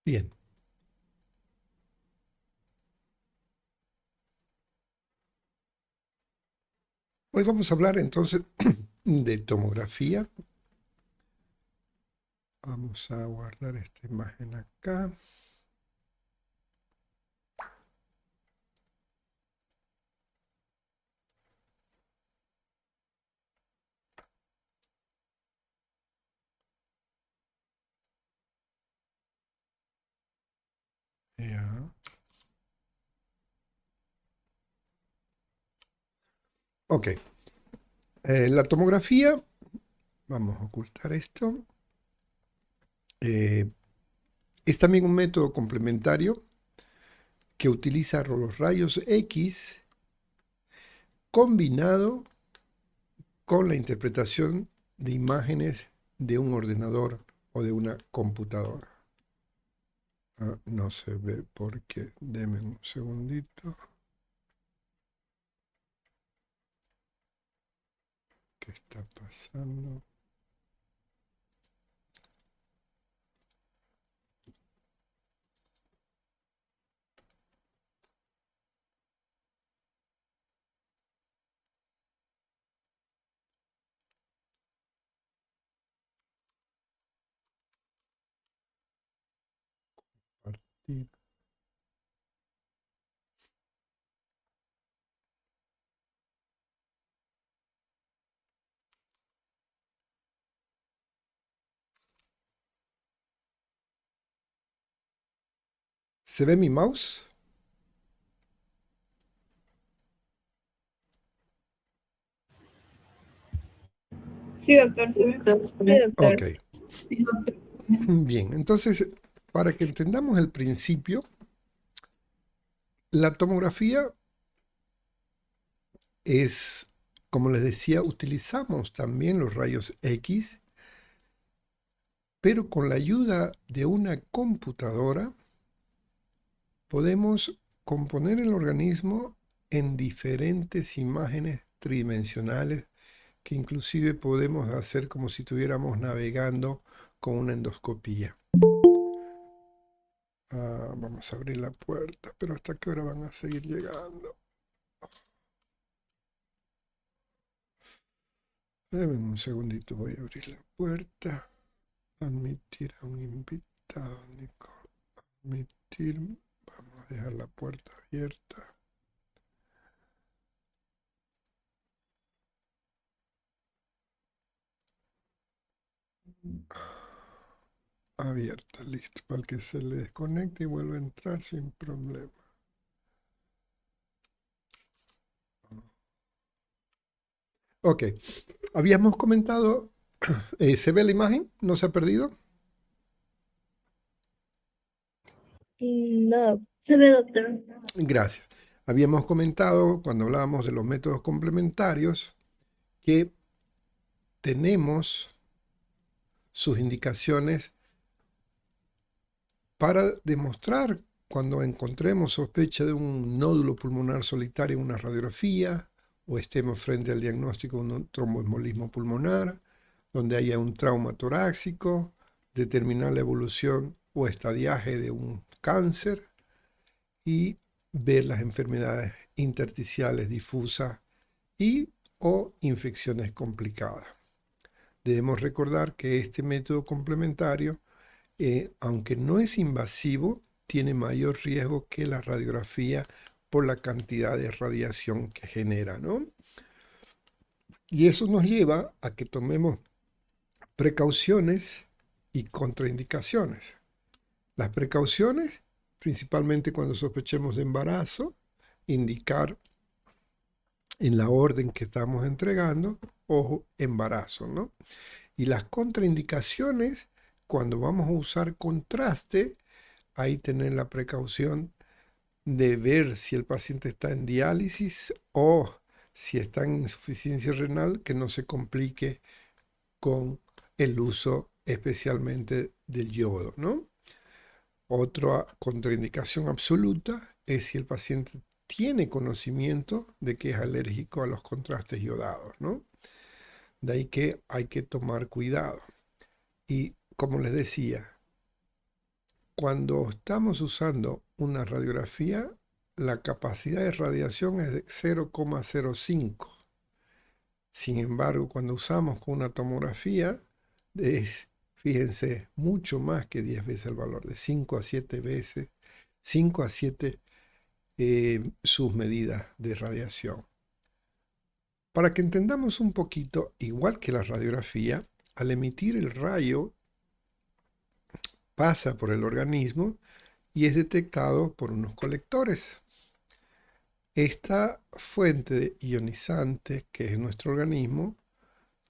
Bien, hoy vamos a hablar entonces de tomografía. Vamos a guardar esta imagen acá. Ya. Ok, la tomografía, vamos a ocultar esto, eh, es también un método complementario que utiliza los rayos X combinado con la interpretación de imágenes de un ordenador o de una computadora. No se ve porque, denme un segundito. ¿Qué está pasando? Partir. ¿Se ve mi mouse? Sí, doctor, se ve. Sí, doctor. Ok, bien. Entonces, para que entendamos el principio, la tomografía es, como les decía, utilizamos también los rayos X, pero con la ayuda de una computadora podemos componer el organismo en diferentes imágenes tridimensionales que inclusive podemos hacer como si estuviéramos navegando con una endoscopía. Vamos a abrir la puerta, pero ¿hasta qué hora van a seguir llegando? Deme un segundito, voy a abrir la puerta. Admitir a un invitado, Nico. Admitir. Vamos a dejar la puerta abierta. Abierta, listo. Para que se le desconecte y vuelva a entrar sin problema. Ok, habíamos comentado, ¿se ve la imagen? ¿No se ha perdido? No, se ve, doctor. Gracias. Habíamos comentado cuando hablábamos de los métodos complementarios que tenemos sus indicaciones para demostrar cuando encontremos sospecha de un nódulo pulmonar solitario en una radiografía o estemos frente al diagnóstico de un tromboembolismo pulmonar, donde haya un trauma torácico, determinar la evolución o estadiaje de un cáncer y ver las enfermedades intersticiales difusas y o infecciones complicadas. Debemos recordar que este método complementario, aunque no es invasivo, tiene mayor riesgo que la radiografía por la cantidad de radiación que genera, ¿no? Y eso nos lleva a que tomemos precauciones y contraindicaciones. Las precauciones, principalmente cuando sospechemos de embarazo, indicar en la orden que estamos entregando, ojo, embarazo, ¿no? Y las contraindicaciones, cuando vamos a usar contraste, ahí tener la precaución de ver si el paciente está en diálisis o si está en insuficiencia renal, que no se complique con el uso especialmente del yodo, ¿no? Otra contraindicación absoluta es si el paciente tiene conocimiento de que es alérgico a los contrastes yodados, ¿no? De ahí que hay que tomar cuidado. Y como les decía, cuando estamos usando una radiografía, la capacidad de radiación es de 0,05. Sin embargo, cuando usamos con una tomografía, es, fíjense, mucho más que 10 veces el valor, de 5 a 7 veces, 5 a 7 sus medidas de radiación. Para que entendamos un poquito, igual que la radiografía, al emitir el rayo pasa por el organismo y es detectado por unos colectores. Esta fuente ionizante, que es nuestro organismo,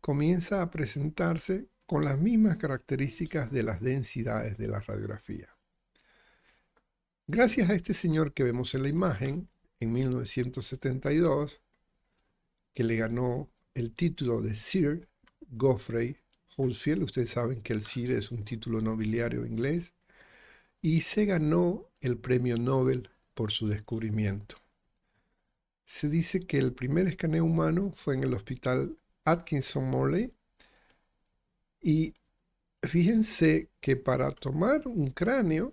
comienza a presentarse con las mismas características de las densidades de la radiografía. Gracias a este señor que vemos en la imagen, en 1972, que le ganó el título de Sir Geoffrey Housfield. Ustedes saben que el Sir es un título nobiliario inglés, y se ganó el premio Nobel por su descubrimiento. Se dice que el primer escaneo humano fue en el hospital Atkinson Morley, y fíjense que para tomar un cráneo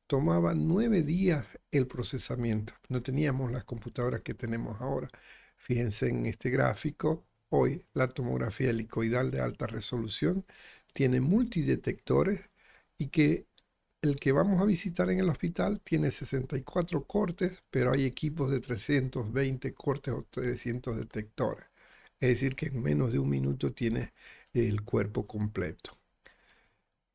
tomaba 9 días el procesamiento. No teníamos las computadoras que tenemos ahora. Fíjense en este gráfico, hoy la tomografía helicoidal de alta resolución tiene multidetectores, y que el que vamos a visitar en el hospital tiene 64 cortes, pero hay equipos de 320 cortes o 300 detectores. Es decir, que en menos de un minuto tiene el cuerpo completo.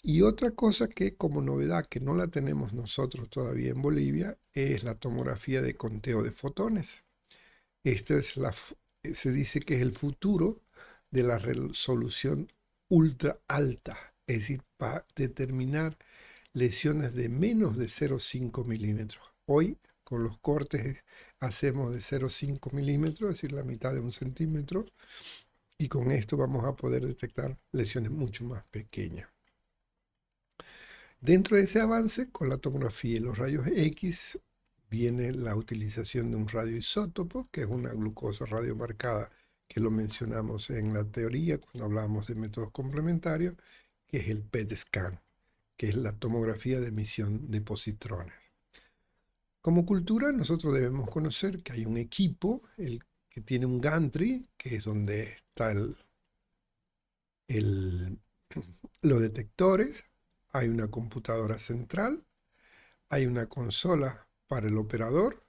Y otra cosa que como novedad, que no la tenemos nosotros todavía en Bolivia, es la tomografía de conteo de fotones. Esta es se dice que es el futuro de la resolución ultra alta, es decir, para determinar lesiones de menos de 0,5 milímetros. Hoy, con los cortes, hacemos de 0,5 milímetros, es decir, la mitad de un centímetro, y con esto vamos a poder detectar lesiones mucho más pequeñas. Dentro de ese avance, con la tomografía y los rayos X, viene la utilización de un radioisótopo, que es una glucosa radiomarcada, que lo mencionamos en la teoría cuando hablamos de métodos complementarios, que es el PET scan, que es la tomografía de emisión de positrones. Como cultura, nosotros debemos conocer que hay un equipo que tiene un gantry, que es donde están los detectores, hay una computadora central, hay una consola para el operador,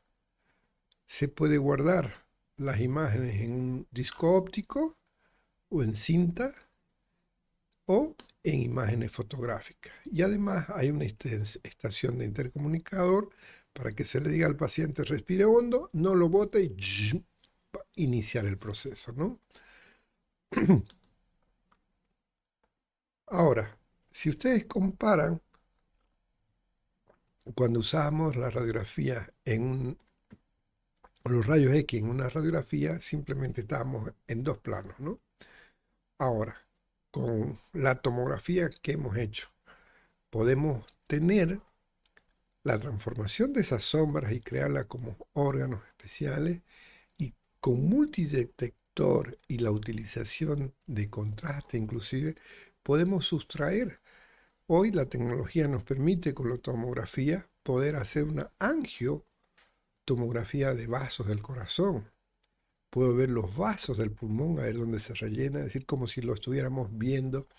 se puede guardar las imágenes en un disco óptico o en cinta o en imágenes fotográficas. Y además hay una estación de intercomunicador para que se le diga al paciente respire hondo, no lo bote y iniciar el proceso, ¿no? Ahora, si ustedes comparan cuando usamos la radiografía los rayos X en una radiografía, simplemente estamos en dos planos, ¿no? Ahora, con la tomografía que hemos hecho, podemos tener la transformación de esas sombras y crearlas como órganos especiales, y con multidetector y la utilización de contraste inclusive, podemos sustraer. Hoy la tecnología nos permite con la tomografía poder hacer una angiotomografía de vasos del corazón. Puedo ver los vasos del pulmón, a ver dónde se rellena, es decir, como si lo estuviéramos viendo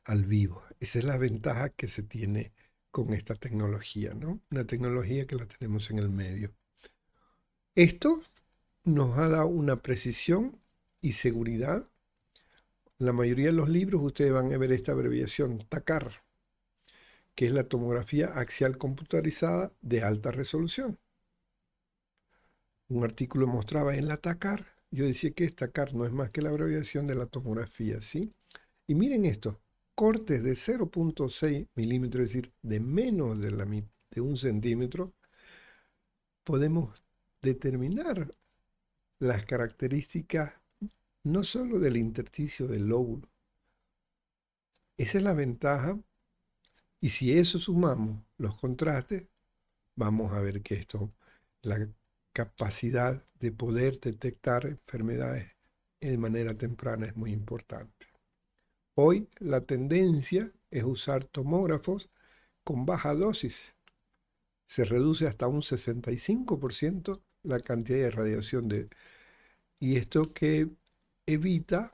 al vivo. Esa es la ventaja que se tiene con esta tecnología, ¿no? Una tecnología que la tenemos en el medio. Esto nos ha dado una precisión y seguridad. En la mayoría de los libros ustedes van a ver esta abreviación TACAR, que es la tomografía axial computarizada de alta resolución. Un artículo mostraba en la TACAR, yo decía que TACAR no es más que la abreviación de la tomografía, ¿sí? Y miren esto, cortes de 0,6 milímetros, es decir, de menos de un centímetro, podemos determinar las características no solo del intersticio del lóbulo. Esa es la ventaja, y si eso sumamos los contrastes, vamos a ver que la capacidad de poder detectar enfermedades de manera temprana es muy importante. Hoy la tendencia es usar tomógrafos con baja dosis se reduce hasta un 65% la cantidad de radiación y esto que evita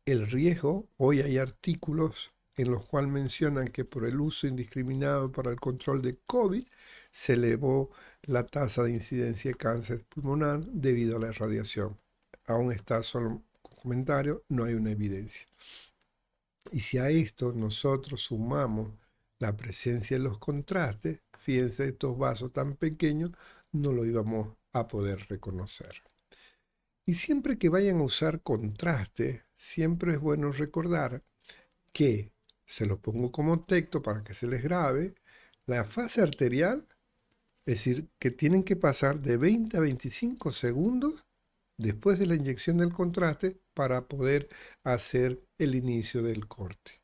el riesgo. Hoy hay artículos en los cuales mencionan que por el uso indiscriminado para el control de COVID se elevó la tasa de incidencia de cáncer pulmonar debido a la radiación. Aún está solo un comentario, no hay una evidencia. Y si a esto nosotros sumamos la presencia de los contrastes, fíjense, estos vasos tan pequeños no lo íbamos a poder reconocer. Y siempre que vayan a usar contraste, siempre es bueno recordar que, se los pongo como texto para que se les grabe, la fase arterial, es decir, que tienen que pasar de 20 a 25 segundos después de la inyección del contraste para poder hacer el inicio del corte.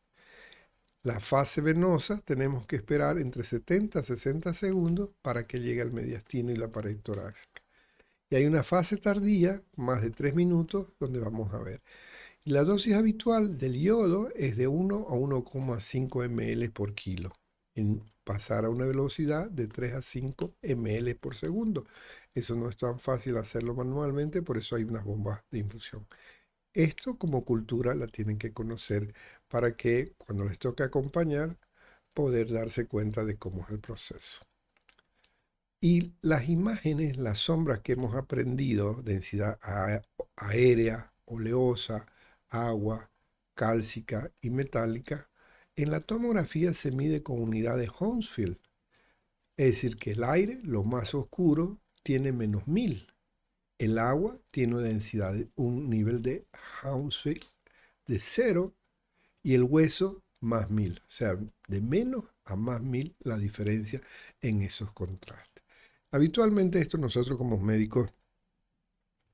La fase venosa tenemos que esperar entre 70 a 60 segundos para que llegue al mediastino y la pared torácica. Y hay una fase tardía, más de 3 minutos, donde vamos a ver. Y la dosis habitual del yodo es de 1 a 1,5 ml por kilo, en pasar a una velocidad de 3 a 5 ml por segundo. Eso no es tan fácil hacerlo manualmente, por eso hay unas bombas de infusión. Esto como cultura la tienen que conocer para que cuando les toque acompañar, poder darse cuenta de cómo es el proceso. Y las imágenes, las sombras que hemos aprendido, densidad aérea, oleosa, agua, cálcica y metálica, en la tomografía se mide con unidades Hounsfield. Es decir, que el aire, lo más oscuro, tiene menos 1000. El agua tiene una densidad, un nivel de Hounsfield de 0 y el hueso más 1000. O sea, de menos a más 1000 la diferencia en esos contrastes. Habitualmente esto nosotros como médicos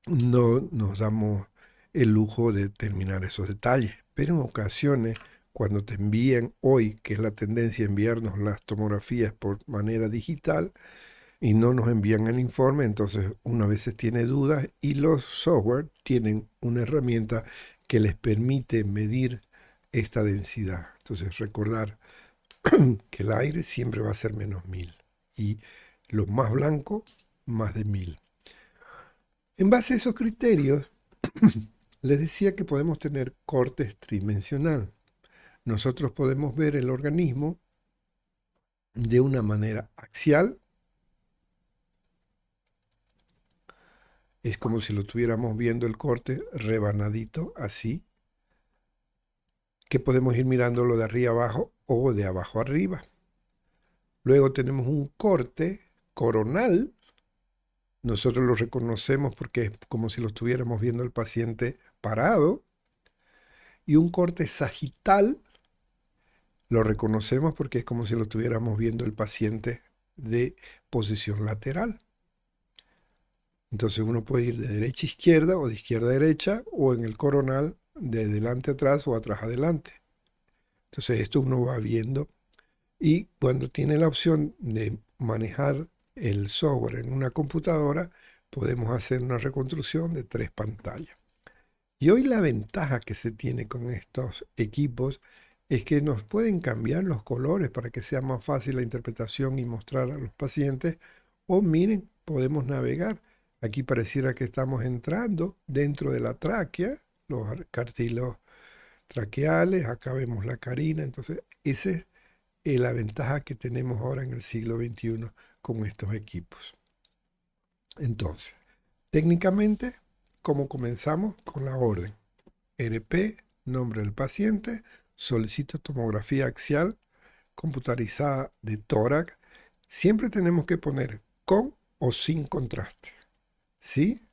no nos damos el lujo de determinar esos detalles, pero en ocasiones cuando te envían hoy, que es la tendencia a enviarnos las tomografías por manera digital y no nos envían el informe, entonces una veces tiene dudas y los software tienen una herramienta que les permite medir esta densidad. Entonces recordar que el aire siempre va a ser menos 1000 y lo más blanco más de 1000. En base a esos criterios, les decía que podemos tener cortes tridimensional. Nosotros podemos ver el organismo de una manera axial. Es como si lo estuviéramos viendo el corte rebanadito así, que podemos ir mirándolo de arriba abajo o de abajo arriba. Luego tenemos un corte coronal. Nosotros lo reconocemos porque es como si lo estuviéramos viendo el paciente parado. Y un corte sagital lo reconocemos porque es como si lo estuviéramos viendo el paciente de posición lateral. Entonces uno puede ir de derecha a izquierda o de izquierda a derecha o en el coronal de delante a atrás o atrás adelante. Entonces esto uno va viendo y cuando tiene la opción de manejar el software en una computadora, podemos hacer una reconstrucción de 3 pantallas. Y hoy la ventaja que se tiene con estos equipos es que nos pueden cambiar los colores para que sea más fácil la interpretación y mostrar a los pacientes. O miren, podemos navegar. Aquí pareciera que estamos entrando dentro de la tráquea, los cartílagos traqueales, acá vemos la carina. Entonces, esa es la ventaja que tenemos ahora en el siglo XXI con estos equipos. Entonces, técnicamente, ¿cómo comenzamos? Con la orden. RP, nombre del paciente, solicito tomografía axial computarizada de tórax. Siempre tenemos que poner con o sin contraste. ¿Sí?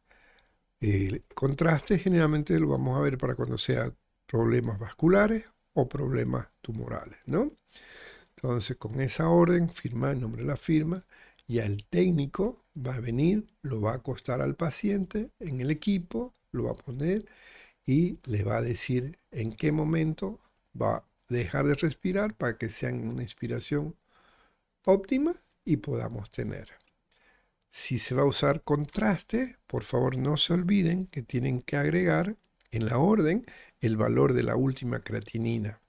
El contraste generalmente lo vamos a ver para cuando sea problemas vasculares o problemas tumorales, ¿no? Entonces, con esa orden, firma el nombre de la firma, y el técnico va a venir, lo va a acostar al paciente en el equipo, lo va a poner y le va a decir en qué momento va a dejar de respirar para que sea una inspiración óptima y podamos tener. Si se va a usar contraste, por favor no se olviden que tienen que agregar en la orden el valor de la última creatinina.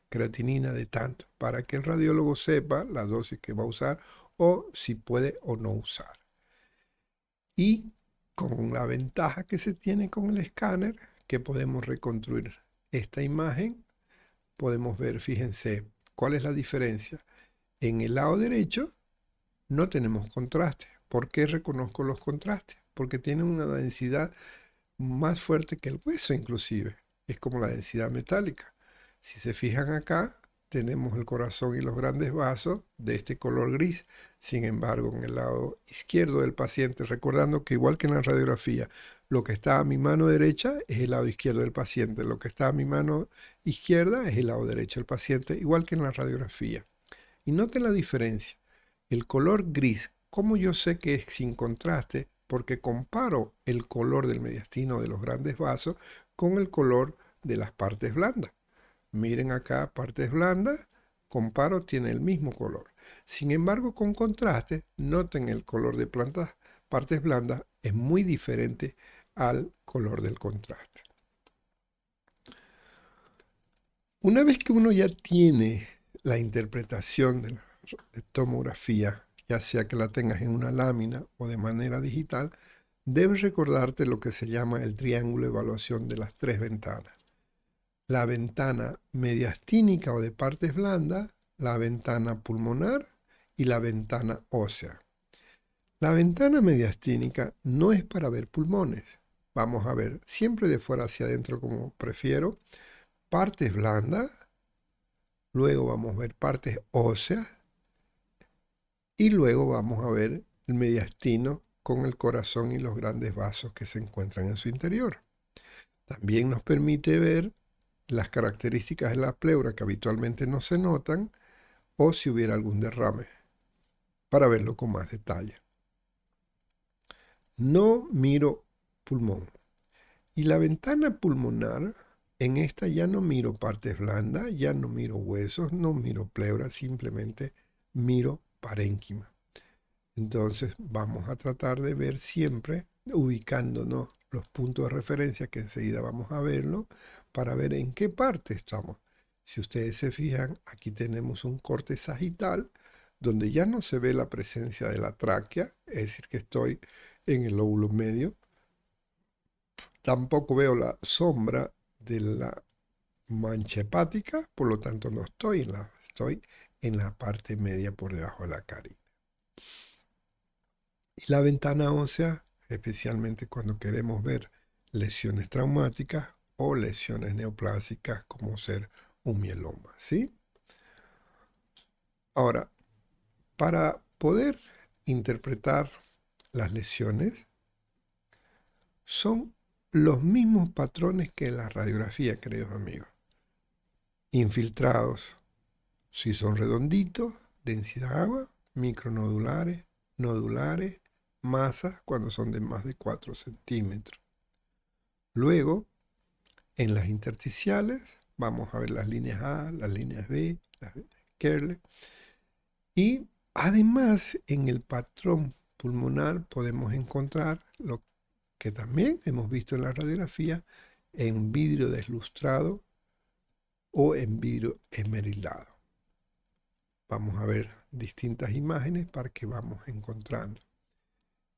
creatinina de tanto, para que el radiólogo sepa la dosis que va a usar o si puede o no usar. Y con la ventaja que se tiene con el escáner, que podemos reconstruir esta imagen, podemos ver, fíjense, cuál es la diferencia. En el lado derecho no tenemos contraste. ¿Por qué reconozco los contrastes? Porque tienen una densidad más fuerte que el hueso inclusive. Es como la densidad metálica. Si se fijan acá, tenemos el corazón y los grandes vasos de este color gris. Sin embargo, en el lado izquierdo del paciente, recordando que igual que en la radiografía, lo que está a mi mano derecha es el lado izquierdo del paciente, lo que está a mi mano izquierda es el lado derecho del paciente, igual que en la radiografía. Y noten la diferencia. El color gris, ¿cómo yo sé que es sin contraste? Porque comparo el color del mediastino de los grandes vasos con el color de las partes blandas. Miren acá, partes blandas, comparo, tiene el mismo color. Sin embargo, con contraste, noten el color de partes blandas es muy diferente al color del contraste. Una vez que uno ya tiene la interpretación de la tomografía, ya sea que la tengas en una lámina o de manera digital, debes recordarte lo que se llama el triángulo de evaluación de las tres ventanas. La ventana mediastínica o de partes blandas, la ventana pulmonar y la ventana ósea. La ventana mediastínica no es para ver pulmones. Vamos a ver siempre de fuera hacia adentro como prefiero. Partes blandas, luego vamos a ver partes óseas y luego vamos a ver el mediastino con el corazón y los grandes vasos que se encuentran en su interior. También nos permite ver las características de la pleura que habitualmente no se notan o si hubiera algún derrame, para verlo con más detalle. No miro pulmón. Y la ventana pulmonar, en esta ya no miro partes blandas, ya no miro huesos, no miro pleura, simplemente miro parénquima. Entonces vamos a tratar de ver siempre, ubicándonos los puntos de referencia, que enseguida vamos a verlo, para ver en qué parte estamos. Si ustedes se fijan, aquí tenemos un corte sagital, donde ya no se ve la presencia de la tráquea, es decir, que estoy en el lóbulo medio. Tampoco veo la sombra de la mancha hepática, por lo tanto no estoy en la parte media por debajo de la carina. Y la ventana ósea, especialmente cuando queremos ver lesiones traumáticas o lesiones neoplásicas como ser un mieloma, ¿sí? Ahora, para poder interpretar las lesiones, son los mismos patrones que la radiografía, queridos amigos. Infiltrados, si son redonditos, densidad agua, micronodulares, nodulares, masas cuando son de más de 4 centímetros. Luego, en las intersticiales, vamos a ver las líneas A, las líneas B, las Kerle. Y además, en el patrón pulmonar podemos encontrar lo que también hemos visto en la radiografía, en vidrio deslustrado o en vidrio esmerilado. Vamos a ver distintas imágenes para que vamos encontrando.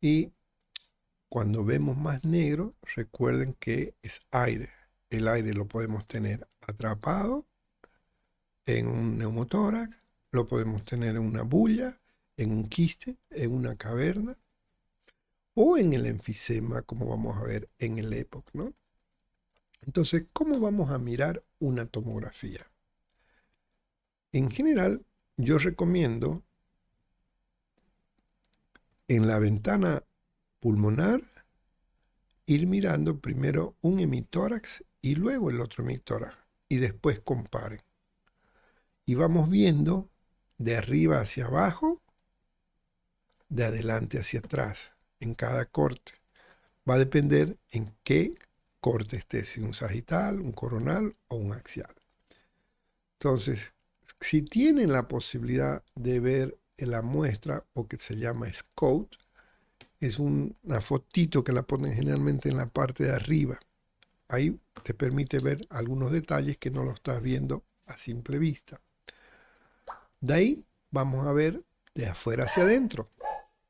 Y cuando vemos más negro, recuerden que es aire. El aire lo podemos tener atrapado en un neumotórax, lo podemos tener en una bulla, en un quiste, en una caverna o en el enfisema, como vamos a ver en el EPOC, ¿no? Entonces, ¿cómo vamos a mirar una tomografía? En general, yo recomiendo en la ventana pulmonar ir mirando primero un hemitórax y luego el otro hemitórax y después comparen. Y vamos viendo de arriba hacia abajo, de adelante hacia atrás, en cada corte. Va a depender en qué corte esté, si un sagital, un coronal o un axial. Entonces, si tienen la posibilidad de ver la muestra, o que se llama SCOUT, es una fotito que la ponen generalmente en la parte de arriba. Ahí te permite ver algunos detalles que no lo estás viendo a simple vista. De ahí vamos a ver de afuera hacia adentro,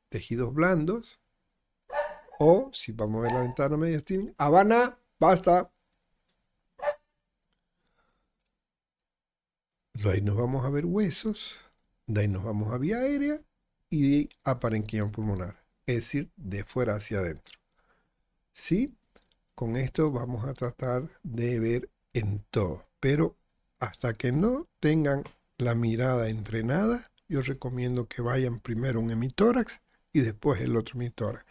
tejidos blandos, o si vamos a ver la ventana mediastina, Habana, basta. De ahí nos vamos a ver huesos, de ahí nos vamos a vía aérea y de ahí a parenquima pulmonar, es decir, de fuera hacia adentro. ¿Sí? Con esto vamos a tratar de ver en todo, pero hasta que no tengan la mirada entrenada, yo recomiendo que vayan primero un hemitórax y después el otro hemitórax.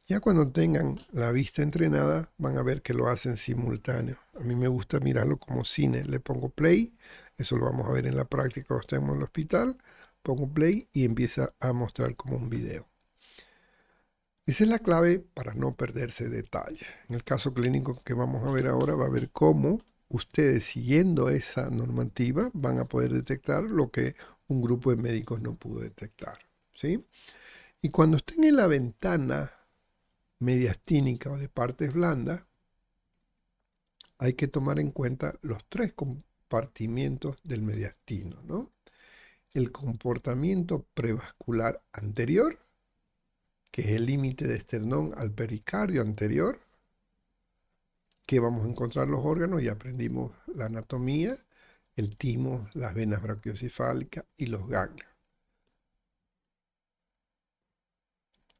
Ya cuando tengan la vista entrenada, van a ver que lo hacen simultáneo. A mí me gusta mirarlo como cine. Le pongo play, eso lo vamos a ver en la práctica cuando estemos en el hospital. Pongo play y empieza a mostrar como un video. Esa es la clave para no perderse detalle. En el caso clínico que vamos a ver ahora, va a ver cómo ustedes, siguiendo esa normativa, van a poder detectar lo que un grupo de médicos no pudo detectar. ¿Sí? Y cuando estén en la ventana mediastínica o de partes blandas, hay que tomar en cuenta los tres compartimientos del mediastino, ¿no? El comportamiento prevascular anterior, que es el límite de esternón al pericardio anterior, que vamos a encontrar los órganos, y aprendimos la anatomía, el timo, las venas brachiocefálicas y los ganglios.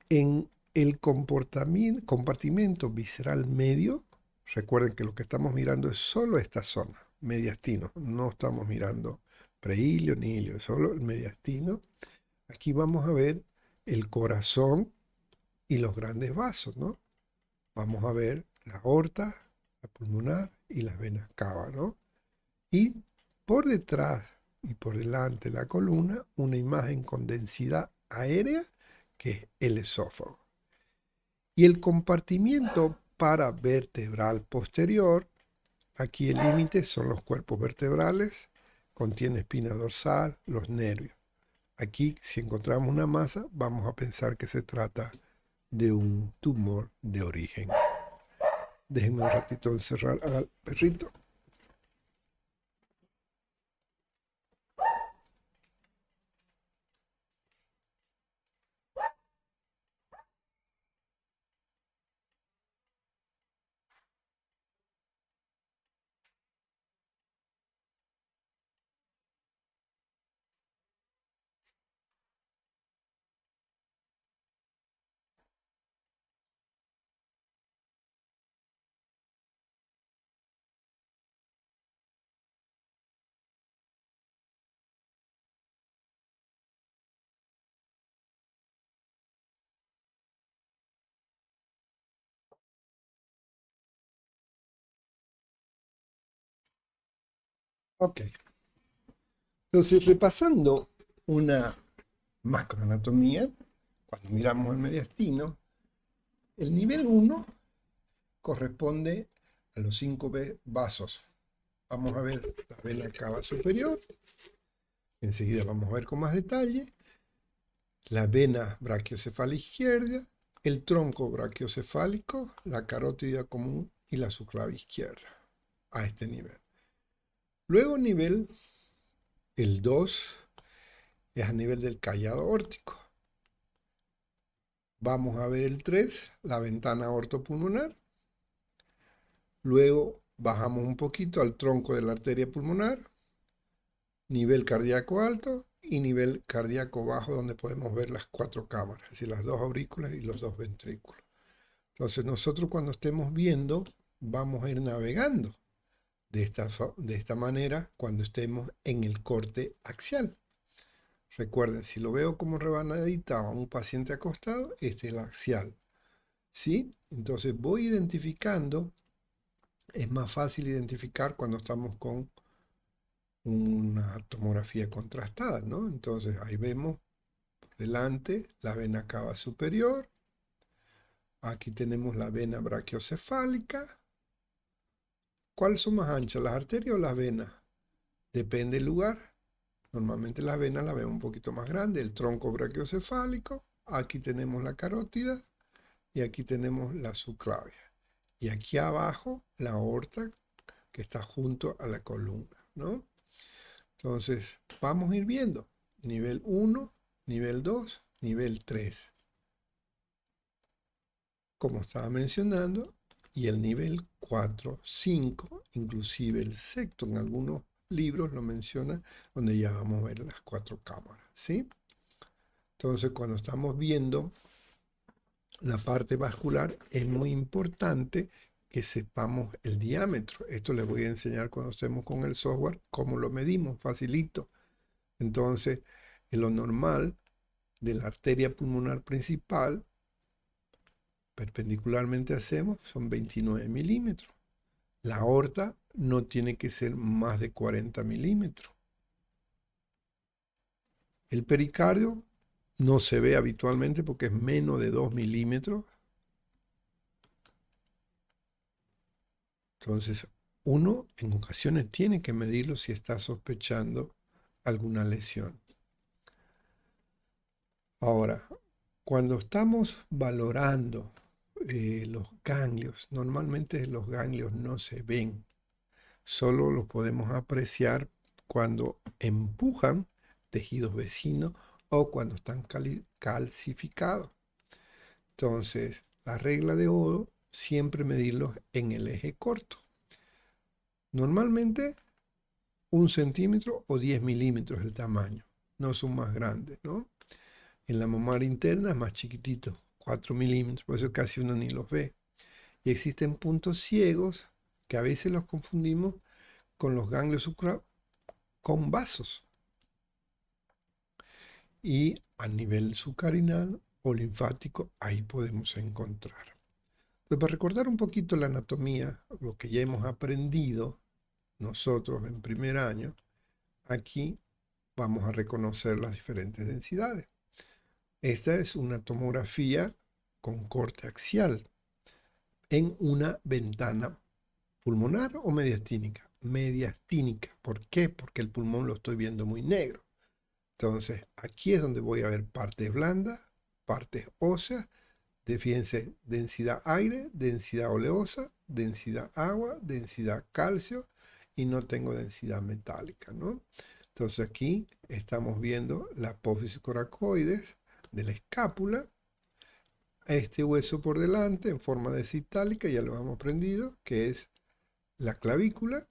En el compartimento visceral medio, recuerden que lo que estamos mirando es solo esta zona, mediastino, no estamos mirando prehilio ni ilio, solo el mediastino. Aquí vamos a ver el corazón y los grandes vasos, ¿no? Vamos a ver la aorta, la pulmonar y las venas cava, ¿no? Y por detrás y por delante de la columna, una imagen con densidad aérea, que es el esófago. Y el compartimiento paravertebral posterior, aquí el límite son los cuerpos vertebrales, contiene espina dorsal, los nervios. Aquí, si encontramos una masa, vamos a pensar que se trata de un tumor de origen. Déjenme un ratito encerrar al perrito. Ok. Entonces, repasando una macroanatomía, cuando miramos el mediastino, el nivel 1 corresponde a los 5 vasos. Vamos a ver la vena cava superior, enseguida vamos a ver con más detalle, la vena brachiocefálica izquierda, el tronco brachiocefálico, la carótida común y la subclavia izquierda, a este nivel. Luego nivel, el 2, es a nivel del callado aórtico. Vamos a ver el 3, la ventana aortopulmonar. Luego bajamos un poquito al tronco de la arteria pulmonar, nivel cardíaco alto y nivel cardíaco bajo, donde podemos ver las 4 cámaras, es decir, las 2 aurículas y los 2 ventrículos. Entonces nosotros cuando estemos viendo, vamos a ir navegando de esta manera cuando estemos en el corte axial. Recuerden, si lo veo como rebanadita a un paciente acostado, este es el axial. ¿Sí? Entonces voy identificando, es más fácil identificar cuando estamos con una tomografía contrastada, ¿no? Entonces ahí vemos por delante la vena cava superior, aquí tenemos la vena brachiocefálica. ¿Cuáles son más anchas, las arterias o las venas? Depende del lugar. Normalmente las venas la vemos un poquito más grande, el tronco brachiocefálico, aquí tenemos la carótida y aquí tenemos la subclavia. Y aquí abajo la aorta que está junto a la columna, ¿no? Entonces, vamos a ir viendo. Nivel 1, nivel 2, nivel 3. Como estaba mencionando, y el nivel 4, 5, inclusive el sexto en algunos libros lo menciona, donde ya vamos a ver las 4 cámaras, ¿sí? Entonces, cuando estamos viendo la parte vascular, es muy importante que sepamos el diámetro. Esto les voy a enseñar cuando estemos con el software, cómo lo medimos, facilito. Entonces, en lo normal de la arteria pulmonar principal, perpendicularmente hacemos, son 29 milímetros. La aorta no tiene que ser más de 40 milímetros. El pericardio no se ve habitualmente porque es menos de 2 milímetros. Entonces, uno en ocasiones tiene que medirlo si está sospechando alguna lesión. Ahora, cuando estamos valorando los ganglios, normalmente los ganglios no se ven, solo los podemos apreciar cuando empujan tejidos vecinos o cuando están calcificados. Entonces, la regla de oro, siempre medirlos en el eje corto. Normalmente 1 centímetro o 10 milímetros el tamaño, no son más grandes, ¿no? En la mamaria interna es más chiquitito, 4 milímetros, por eso casi uno ni los ve. Y existen puntos ciegos que a veces los confundimos con los ganglios sucrales con vasos. Y a nivel sucarinal o linfático, ahí podemos encontrar. Pero para recordar un poquito la anatomía, lo que ya hemos aprendido nosotros en primer año, aquí vamos a reconocer las diferentes densidades. Esta es una tomografía con corte axial en una ventana pulmonar o mediastínica. Mediastínica. ¿Por qué? Porque el pulmón lo estoy viendo muy negro. Entonces, aquí es donde voy a ver partes blandas, partes óseas. Fíjense, densidad aire, densidad oleosa, densidad agua, densidad calcio y no tengo densidad metálica, ¿no? Entonces aquí estamos viendo la apófisis coracoides de la escápula. Este hueso por delante en forma de citálica, ya lo hemos aprendido, que es la clavícula.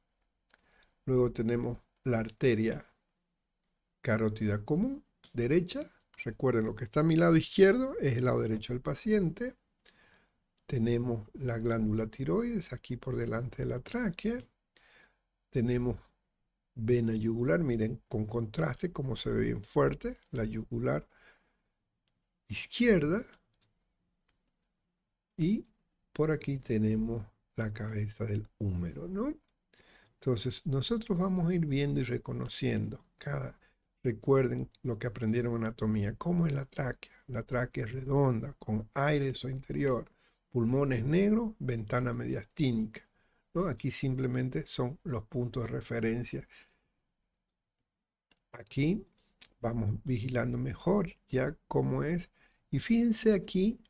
Luego tenemos la arteria carótida común, derecha. Recuerden, lo que está a mi lado izquierdo es el lado derecho del paciente. Tenemos la glándula tiroides aquí por delante de la tráquea. Tenemos vena yugular, miren, con contraste, como se ve bien fuerte, la yugular izquierda. Y por aquí tenemos la cabeza del húmero, ¿no? Entonces, nosotros vamos a ir viendo y reconociendo recuerden lo que aprendieron en anatomía, cómo es la tráquea. La tráquea es redonda, con aire en su interior, pulmones negros, ventana mediastínica, ¿no? Aquí simplemente son los puntos de referencia. Aquí vamos vigilando mejor ya cómo es. Y fíjense aquí,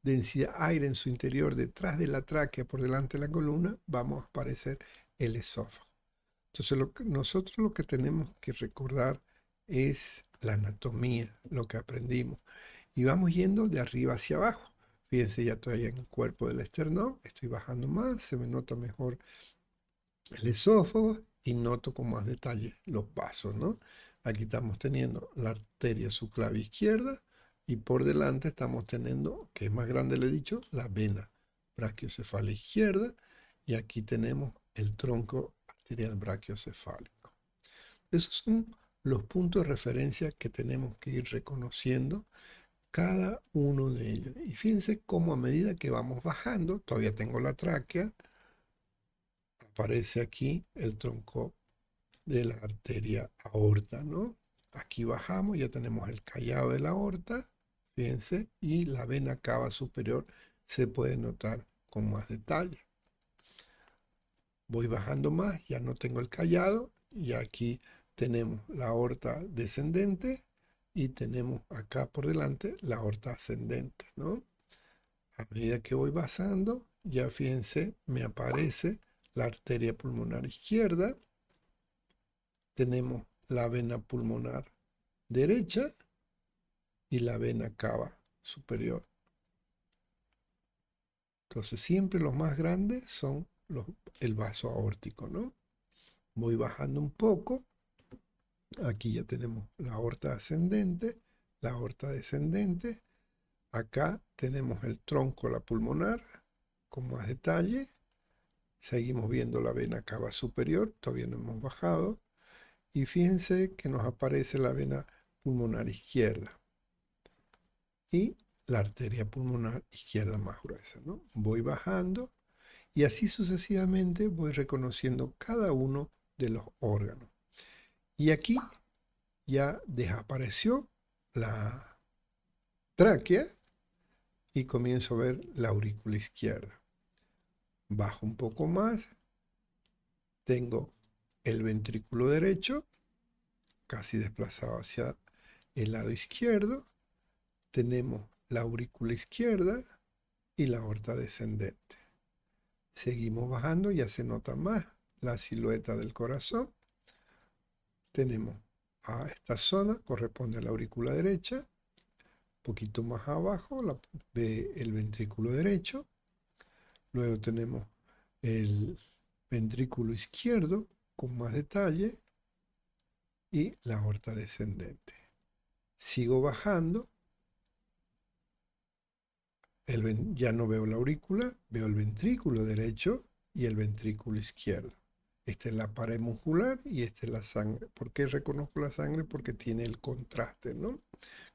densidad aire en su interior, detrás de la tráquea, por delante de la columna, vamos a aparecer el esófago. Entonces, nosotros lo que tenemos que recordar es la anatomía, lo que aprendimos. Y vamos yendo de arriba hacia abajo. Fíjense, ya estoy en el cuerpo del esternón, estoy bajando más, se me nota mejor el esófago y noto con más detalle los vasos, ¿no? Aquí estamos teniendo la arteria subclavia izquierda y por delante estamos teniendo, que es más grande, le he dicho, la vena brachiocefálica izquierda y aquí tenemos el tronco arterial brachiocefálico. Esos son los puntos de referencia que tenemos que ir reconociendo cada uno de ellos. Y fíjense cómo a medida que vamos bajando, todavía tengo la tráquea, aparece aquí el tronco de la arteria aorta, ¿no? Aquí bajamos, ya tenemos el callado de la aorta, fíjense, y la vena cava superior se puede notar con más detalle. Voy bajando más, ya no tengo el callado, y aquí tenemos la aorta descendente y tenemos acá por delante la aorta ascendente, ¿no? A medida que voy bajando, ya fíjense, me aparece la arteria pulmonar izquierda, tenemos la vena pulmonar derecha y la vena cava superior. Entonces siempre los más grandes son el vaso aórtico, ¿no? Voy bajando un poco. Aquí ya tenemos la aorta ascendente, la aorta descendente. Acá tenemos el tronco, la pulmonar, con más detalle. Seguimos viendo la vena cava superior, todavía no hemos bajado. Y fíjense que nos aparece la vena pulmonar izquierda y la arteria pulmonar izquierda más gruesa, ¿no? Voy bajando y así sucesivamente voy reconociendo cada uno de los órganos. Y aquí ya desapareció la tráquea y comienzo a ver la aurícula izquierda. Bajo un poco más, tengo el ventrículo derecho, casi desplazado hacia el lado izquierdo. Tenemos la aurícula izquierda y la aorta descendente. Seguimos bajando, ya se nota más la silueta del corazón. Tenemos a esta zona, corresponde a la aurícula derecha. Un poquito más abajo ve el ventrículo derecho. Luego tenemos el ventrículo izquierdo con más detalle y la aorta descendente. Sigo bajando. Ya no veo la aurícula, veo el ventrículo derecho y el ventrículo izquierdo. Esta es la pared muscular y esta es la sangre. ¿Por qué reconozco la sangre? Porque tiene el contraste, ¿no?,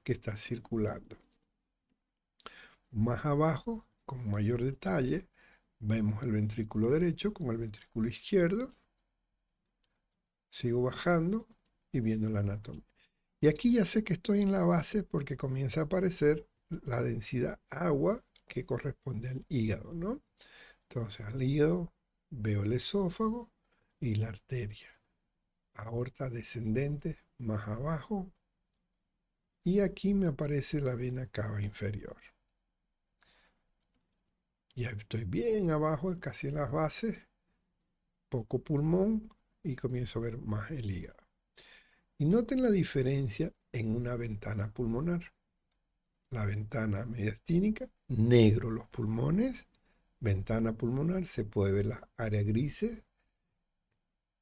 que está circulando. Más abajo, con mayor detalle, vemos el ventrículo derecho con el ventrículo izquierdo. Sigo bajando y viendo la anatomía. Y aquí ya sé que estoy en la base porque comienza a aparecer la densidad agua que corresponde al hígado, ¿no? Entonces al hígado veo el esófago y la arteria. Aorta descendente más abajo. Y aquí me aparece la vena cava inferior. Ya estoy bien abajo, casi en las bases. Poco pulmón y comienzo a ver más el hígado. Y noten la diferencia en una ventana pulmonar. La ventana mediastínica, negro los pulmones, ventana pulmonar, se puede ver las áreas grises.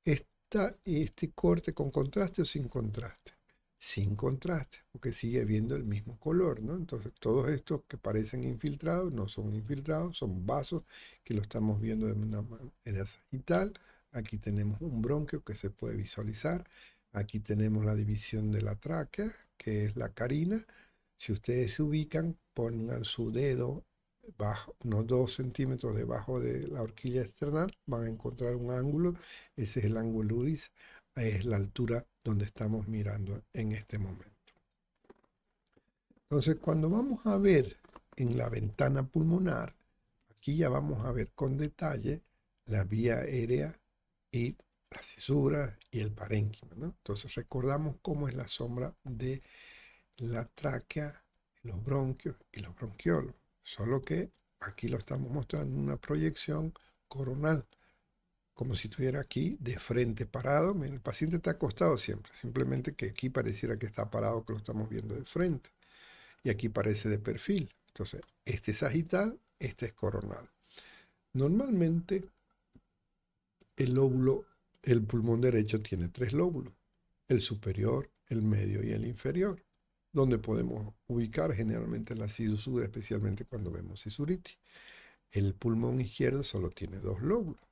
Este corte con contraste o sin contraste. Sin contraste, porque sigue viendo el mismo color, ¿no? Entonces todos estos que parecen infiltrados no son infiltrados, son vasos que lo estamos viendo de una manera sagital. Aquí tenemos un bronquio que se puede visualizar. Aquí tenemos la división de la tráquea, que es la carina. Si ustedes se ubican, pongan su dedo bajo, unos 2 centímetros debajo de la horquilla external, van a encontrar un ángulo. Ese es el ángulo iris, es la altura donde estamos mirando en este momento. Entonces, cuando vamos a ver en la ventana pulmonar, aquí ya vamos a ver con detalle la vía aérea y las cisuras y el parénquima, ¿no? Entonces recordamos cómo es la sombra de la tráquea, los bronquios y los bronquiolos, solo que aquí lo estamos mostrando en una proyección coronal, como si estuviera aquí de frente parado. El paciente está acostado siempre, simplemente que aquí pareciera que está parado, que lo estamos viendo de frente, y aquí parece de perfil. Entonces, este es sagital, este es coronal. Normalmente el pulmón derecho tiene 3 lóbulos, el superior, el medio y el inferior, donde podemos ubicar generalmente la cisura, especialmente cuando vemos cisuritis. El pulmón izquierdo solo tiene 2 lóbulos.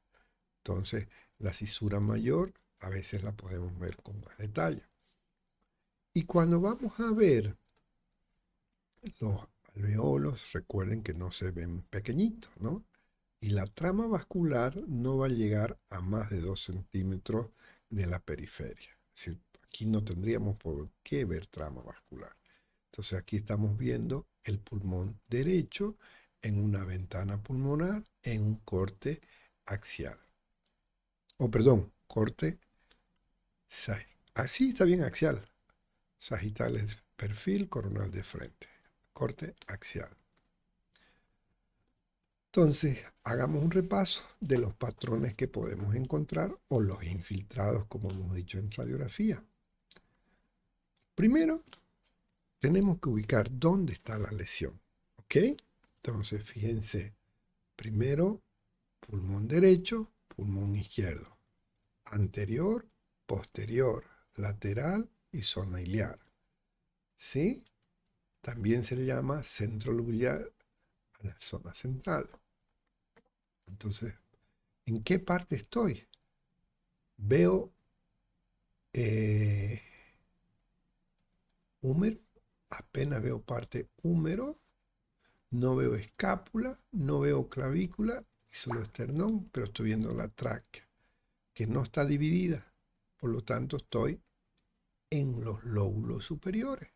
Entonces, la cisura mayor a veces la podemos ver con más detalle. Y cuando vamos a ver los alveolos, recuerden que no se ven pequeñitos, ¿no? Y la trama vascular no va a llegar a más de 2 centímetros de la periferia. Es decir, aquí no tendríamos por qué ver trama vascular. Entonces aquí estamos viendo el pulmón derecho en una ventana pulmonar en un corte axial. Perdón, corte así está bien, axial. Sagital es perfil, coronal de frente. Corte axial. Entonces, hagamos un repaso de los patrones que podemos encontrar o los infiltrados, como hemos dicho en radiografía. Primero, tenemos que ubicar dónde está la lesión. ¿Ok? Entonces, fíjense, primero, pulmón derecho, pulmón izquierdo, anterior, posterior, lateral y zona iliar. ¿Sí? También se le llama centro lobular a la zona central. Entonces, ¿en qué parte estoy? Veo húmero, apenas veo parte húmero, no veo escápula, no veo clavícula y solo esternón, pero estoy viendo la tráquea, que no está dividida. Por lo tanto, estoy en los lóbulos superiores.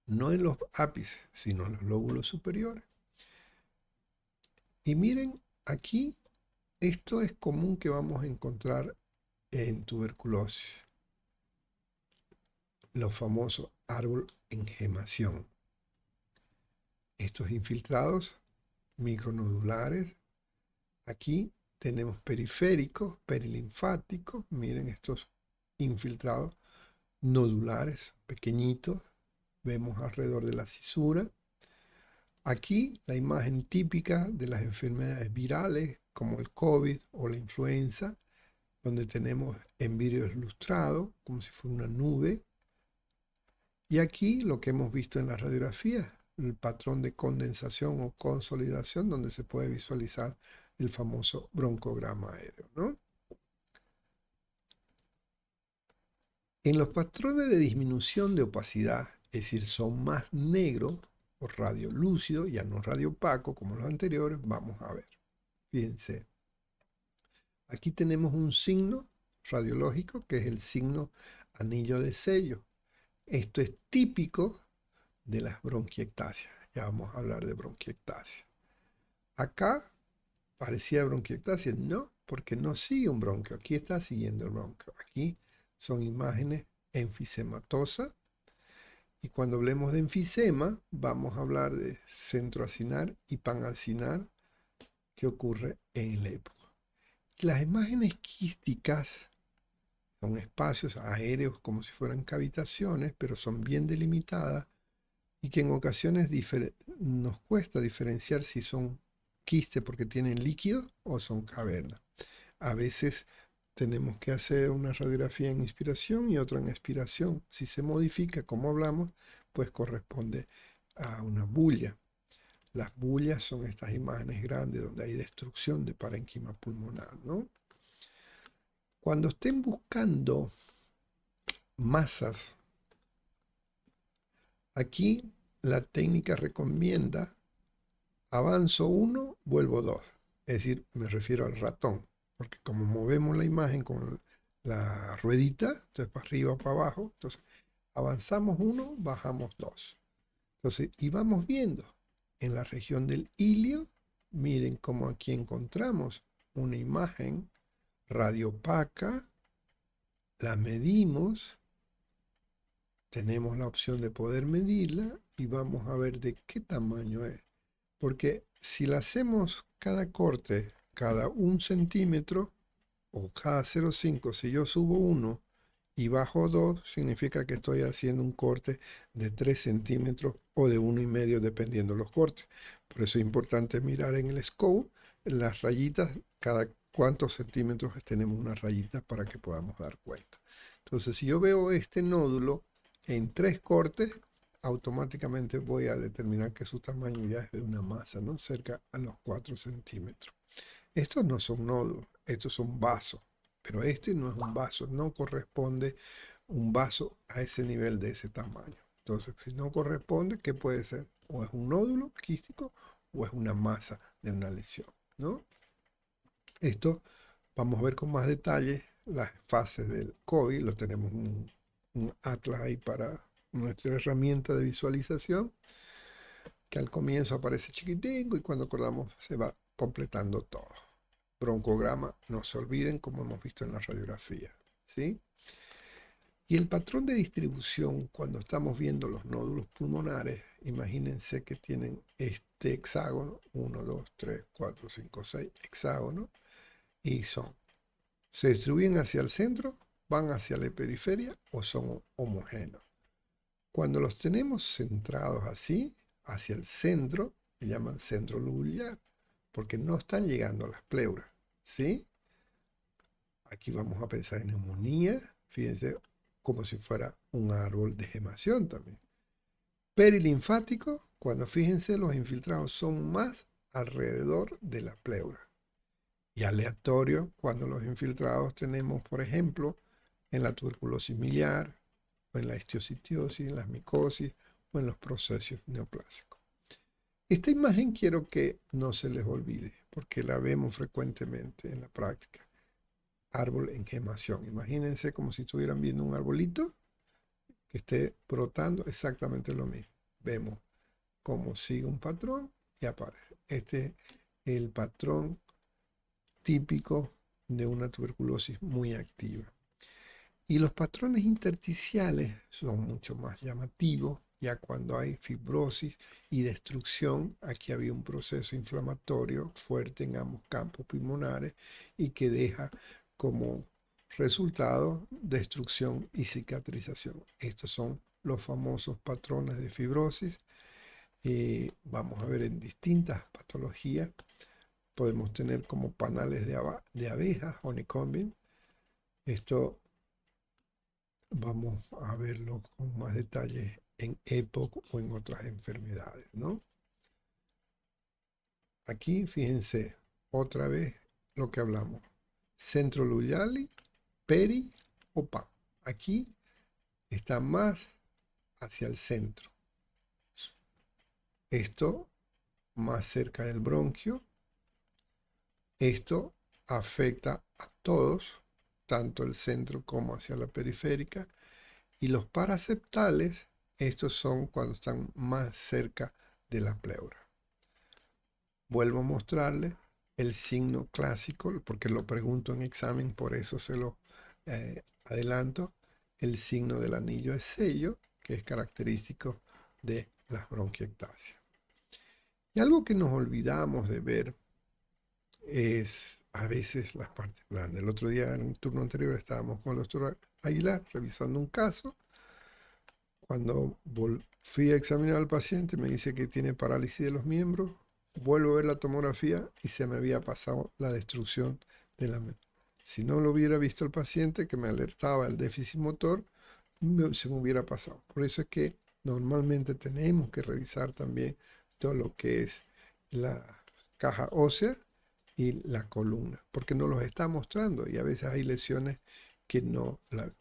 No en los ápices, sino en los lóbulos superiores. Y miren, aquí esto es común que vamos a encontrar en tuberculosis. Los famosos árbol en gemación. Estos infiltrados micronodulares. Aquí tenemos periféricos, perilinfáticos. Miren estos infiltrados nodulares, pequeñitos. Vemos alrededor de la cisura. Aquí la imagen típica de las enfermedades virales como el COVID o la influenza, donde tenemos enviros lustrados, como si fuera una nube. Y aquí lo que hemos visto en la radiografía, el patrón de condensación o consolidación, donde se puede visualizar el famoso broncograma aéreo, ¿no? En los patrones de disminución de opacidad, es decir, son más negros o radiolúcidos, ya no radiopaco como los anteriores, vamos a ver. Fíjense, aquí tenemos un signo radiológico que es el signo anillo de sello. Esto es típico de las bronquiectasias. Ya vamos a hablar de bronquiectasia. Acá parecía bronquiectasia, no, porque no sigue un bronquio. Aquí está siguiendo el bronquio. Aquí son imágenes enfisematosas. Y cuando hablemos de enfisema, vamos a hablar de centroacinar y panacinar que ocurre en el época. Las imágenes quísticas son espacios aéreos como si fueran cavitaciones, pero son bien delimitadas y que en ocasiones nos cuesta diferenciar si son quistes porque tienen líquido o son cavernas. A veces tenemos que hacer una radiografía en inspiración y otra en expiración. Si se modifica, como hablamos, pues corresponde a una bulla. Las bullas son estas imágenes grandes donde hay destrucción de parénquima pulmonar, ¿no? Cuando estén buscando masas, aquí la técnica recomienda avanzo 1, vuelvo 2. Es decir, me refiero al ratón, porque como movemos la imagen con la ruedita, entonces para arriba, para abajo, entonces avanzamos 1, bajamos 2. Entonces, y vamos viendo en la región del ilio, miren cómo aquí encontramos una imagen radiopaca, la medimos, tenemos la opción de poder medirla y vamos a ver de qué tamaño es. Porque si la hacemos cada corte, cada 1 centímetro o cada 0,5, si yo subo 1 y bajo 2, significa que estoy haciendo un corte de 3 centímetros o de 1,5 dependiendo de los cortes. Por eso es importante mirar en el scope las rayitas, cada cuántos centímetros tenemos una rayita para que podamos dar cuenta. Entonces, si yo veo este nódulo en 3 cortes, automáticamente voy a determinar que su tamaño ya es de una masa, ¿no? Cerca a los 4 centímetros. Estos no son nódulos, estos son vasos, pero este no es un vaso, no corresponde un vaso a ese nivel de ese tamaño. Entonces, si no corresponde, ¿qué puede ser? O es un nódulo quístico o es una masa de una lesión, ¿no? Esto vamos a ver con más detalle las fases del COVID, lo tenemos un atlas ahí para nuestra herramienta de visualización, que al comienzo aparece chiquitico y cuando acordamos se va completando todo. Broncograma, no se olviden como hemos visto en la radiografía, ¿sí? Y el patrón de distribución, cuando estamos viendo los nódulos pulmonares, imagínense que tienen este hexágono, 1, 2, 3, 4, 5, 6 hexágonos, y se distribuyen hacia el centro, van hacia la periferia o son homogéneos. Cuando los tenemos centrados así, hacia el centro, se llaman centro lobular, porque no están llegando a las pleuras, ¿sí? Aquí vamos a pensar en neumonía, fíjense, como si fuera un árbol de gemación también. Perilinfático, cuando fíjense los infiltrados son más alrededor de la pleura. Y aleatorio, cuando los infiltrados tenemos, por ejemplo, en la tuberculosis miliar, o en la histiocytosis, en las micosis, o en los procesos neoplásicos. Esta imagen quiero que no se les olvide, porque la vemos frecuentemente en la práctica. Árbol en gemación. Imagínense como si estuvieran viendo un arbolito que esté brotando, exactamente lo mismo. Vemos cómo sigue un patrón y aparece. Este es el patrón típico de una tuberculosis muy activa. Y los patrones intersticiales son mucho más llamativos, ya cuando hay fibrosis y destrucción. Aquí había un proceso inflamatorio fuerte en ambos campos pulmonares y que deja como resultado destrucción y cicatrización. Estos son los famosos patrones de fibrosis. Vamos a ver en distintas patologías. Podemos tener como panales de abejas, honeycombing. Esto vamos a verlo con más detalles en EPOC o en otras enfermedades, ¿no? Aquí, fíjense, otra vez lo que hablamos. Centro luyali, peri o pa. Aquí está más hacia el centro. Esto más cerca del bronquio. Esto afecta a todos, tanto el centro como hacia la periférica. Y los paraceptales, estos son cuando están más cerca de la pleura. Vuelvo a mostrarles el signo clásico, porque lo pregunto en examen, por eso se lo adelanto. El signo del anillo de sello, que es característico de las bronquiectasias. Y algo que nos olvidamos de ver es a veces las partes blandas. El otro día, en un turno anterior, estábamos con el doctor Aguilar revisando un caso. Cuando fui a examinar al paciente, me dice que tiene parálisis de los miembros. Vuelvo a ver la tomografía y se me había pasado la destrucción de la mente. Si no lo hubiera visto el paciente, que me alertaba el déficit motor, se me hubiera pasado. Por eso es que normalmente tenemos que revisar también todo lo que es la caja ósea y la columna, porque nos los está mostrando y a veces hay lesiones que no la...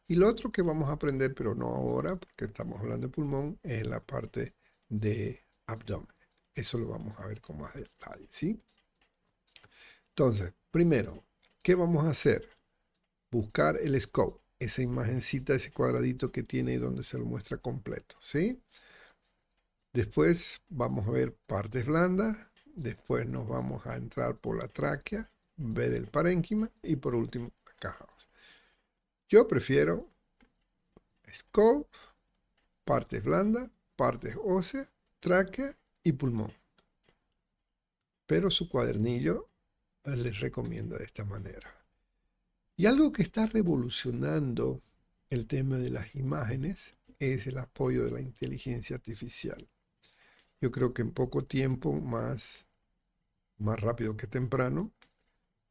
Y lo otro que vamos a aprender, pero no ahora, porque estamos hablando de pulmón, es la parte de abdomen. Eso lo vamos a ver con más detalle, ¿sí? Entonces, primero, ¿qué vamos a hacer? Buscar el scope, esa imagencita, ese cuadradito que tiene y donde se lo muestra completo, ¿sí? Después vamos a ver partes blandas, después nos vamos a entrar por la tráquea, ver el parénquima y por último la caja ósea. Yo prefiero scope, partes blandas, partes óseas, tráquea y pulmón. Pero su cuadernillo les recomiendo de esta manera. Y algo que está revolucionando el tema de las imágenes es el apoyo de la inteligencia artificial. Yo creo que en poco tiempo, más rápido que temprano,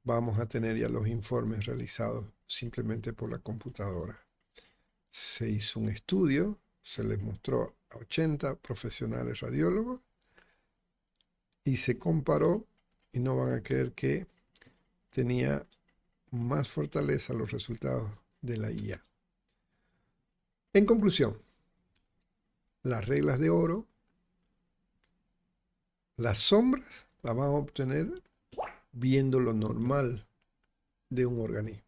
vamos a tener ya los informes realizados simplemente por la computadora. Se hizo un estudio, se les mostró a 80 profesionales radiólogos y se comparó, y no van a creer que tenía más fortaleza los resultados de la IA. En conclusión, las reglas de oro, las sombras las vamos a obtener viendo lo normal de un organismo.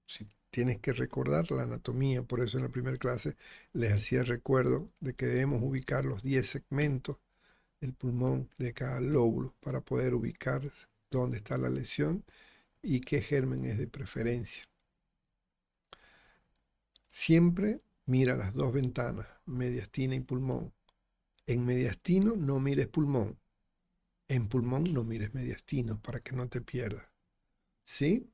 Si tienes que recordar la anatomía, por eso en la primera clase les hacía recuerdo de que debemos ubicar los 10 segmentos del pulmón de cada lóbulo para poder ubicar dónde está la lesión y qué germen es de preferencia. Siempre mira las dos ventanas, mediastina y pulmón. En mediastino no mires pulmón. En pulmón no mires mediastino para que no te pierdas. ¿Sí?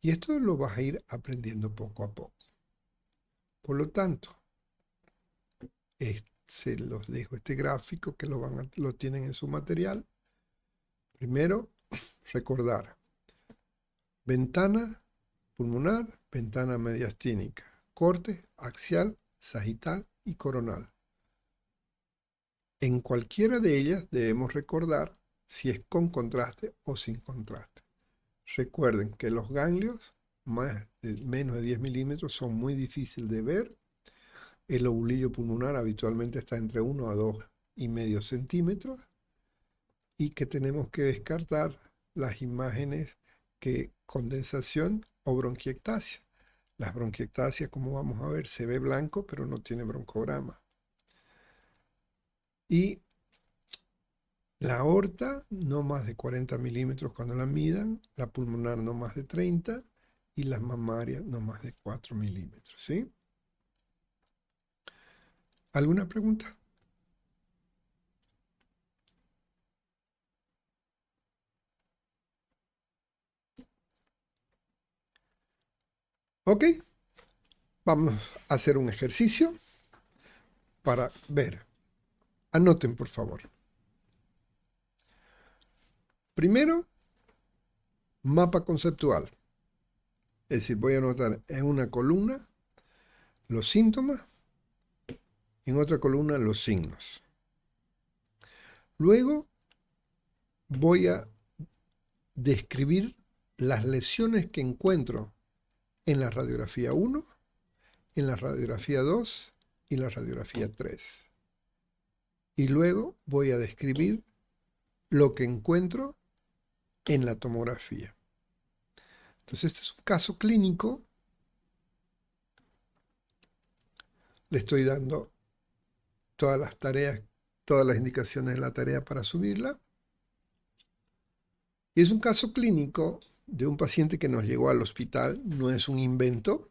Y esto lo vas a ir aprendiendo poco a poco. Por lo tanto, Se los dejo este gráfico que lo tienen en su material. Primero, recordar. Ventana pulmonar, ventana mediastínica, corte axial, sagital y coronal. En cualquiera de ellas debemos recordar si es con contraste o sin contraste. Recuerden que los ganglios menos de 10 milímetros son muy difíciles de ver. El lobulillo pulmonar habitualmente está entre 1 a 2,5 centímetros y que tenemos que descartar las imágenes que condensación o bronquiectasia. Las bronquiectasias, como vamos a ver, se ve blanco pero no tiene broncograma. Y la aorta no más de 40 milímetros cuando la midan, la pulmonar no más de 30 y las mamarias no más de 4 milímetros. ¿Sí? ¿Alguna pregunta? Ok, vamos a hacer un ejercicio para ver. Anoten, por favor. Primero, mapa conceptual. Es decir, voy a anotar en una columna los síntomas, en otra columna los signos. Luego voy a describir las lesiones que encuentro en la radiografía 1, en la radiografía 2 y la radiografía 3. Y luego voy a describir lo que encuentro en la tomografía. Entonces, este es un caso clínico. Le estoy dando todas las tareas, todas las indicaciones de la tarea para subirla. Y es un caso clínico de un paciente que nos llegó al hospital, no es un invento.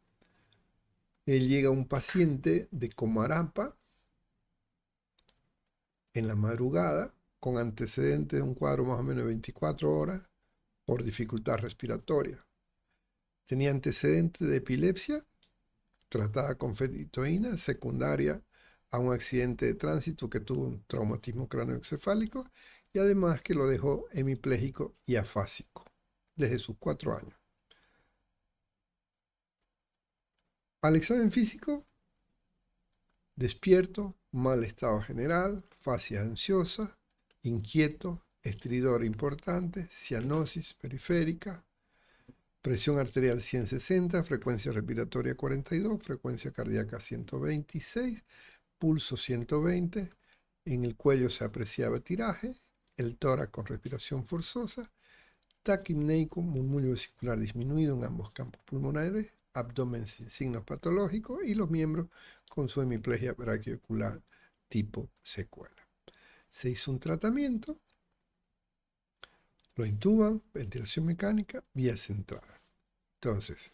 Él llega un paciente de Comarapa en la madrugada, con antecedentes de un cuadro más o menos de 24 horas por dificultad respiratoria. Tenía antecedentes de epilepsia, tratada con fenitoína, secundaria a un accidente de tránsito que tuvo un traumatismo cráneoencefálico y además que lo dejó hemipléjico y afásico desde sus 4 años. Al examen físico, despierto, mal estado general, fascia ansiosa, inquieto, estridor importante, cianosis periférica, presión arterial 160, frecuencia respiratoria 42, frecuencia cardíaca 126, pulso 120, en el cuello se apreciaba tiraje, el tórax con respiración forzosa, taquipneico, murmullo vesicular disminuido en ambos campos pulmonares, abdomen sin signos patológicos y los miembros con su hemiplegia braquiocular tipo secuela. Se hizo un tratamiento, lo intuban, ventilación mecánica, vía central. Entonces,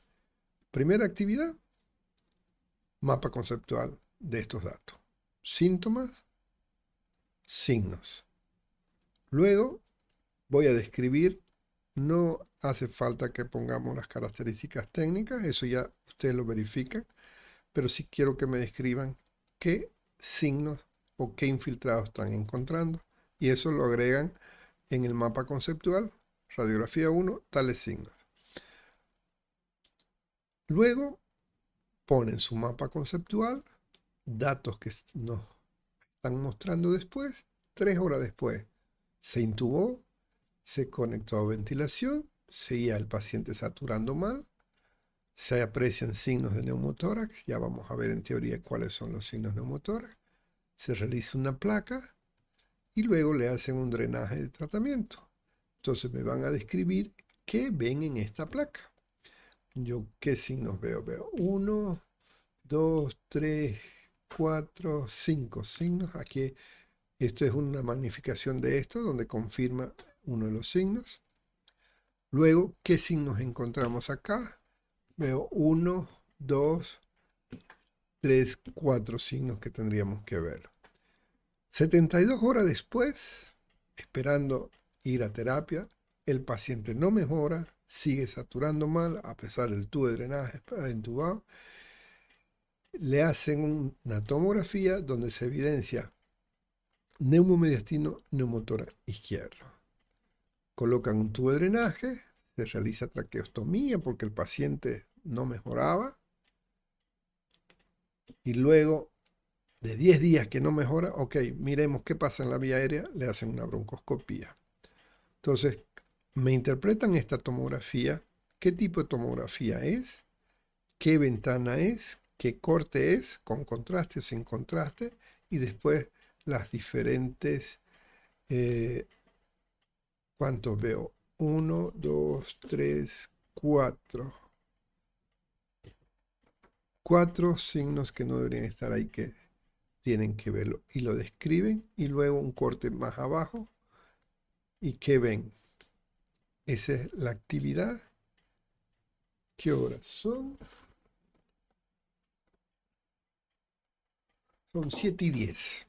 primera actividad, mapa conceptual de estos datos. Síntomas, signos. Luego voy a describir, no hace falta que pongamos las características técnicas, eso ya ustedes lo verifican, pero sí quiero que me describan qué signos o qué infiltrados están encontrando y eso lo agregan en el mapa conceptual, radiografía 1, tales signos. Luego ponen su mapa conceptual, datos que nos están mostrando después, 3 horas después. Se intubó, se conectó a ventilación, seguía el paciente saturando mal, se aprecian signos de neumotórax, ya vamos a ver en teoría cuáles son los signos neumotórax, se realiza una placa y luego le hacen un drenaje de tratamiento. Entonces me van a describir qué ven en esta placa. Yo, ¿qué signos veo? Veo 1, 2, 3, 4, 5 signos. Aquí esto es una magnificación de esto, donde confirma uno de los signos. Luego, ¿qué signos encontramos acá? Veo 1, 2, 3, 4 signos que tendríamos que ver. 72 horas después, esperando ir a terapia, el paciente no mejora, sigue saturando mal, a pesar del tubo de drenaje intubado. le hacen una tomografía donde se evidencia neumomediastino, neumotórax izquierdo. Colocan un tubo de drenaje, se realiza traqueostomía porque el paciente no mejoraba, y luego de 10 días que no mejora, ok, miremos qué pasa en la vía aérea, le hacen una broncoscopía. Entonces, me interpretan esta tomografía, qué tipo de tomografía es, qué ventana es, qué corte es, con contraste o sin contraste, y después las diferentes, ¿cuántos veo? 1, 2, 3, 4. 4 signos que no deberían estar ahí, que tienen que verlo. Y lo describen, y luego un corte más abajo. ¿Y qué ven? Esa es la actividad. ¿Qué horas son? Son 7:10.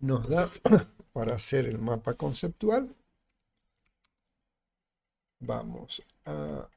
Nos da para hacer el mapa conceptual. Vamos a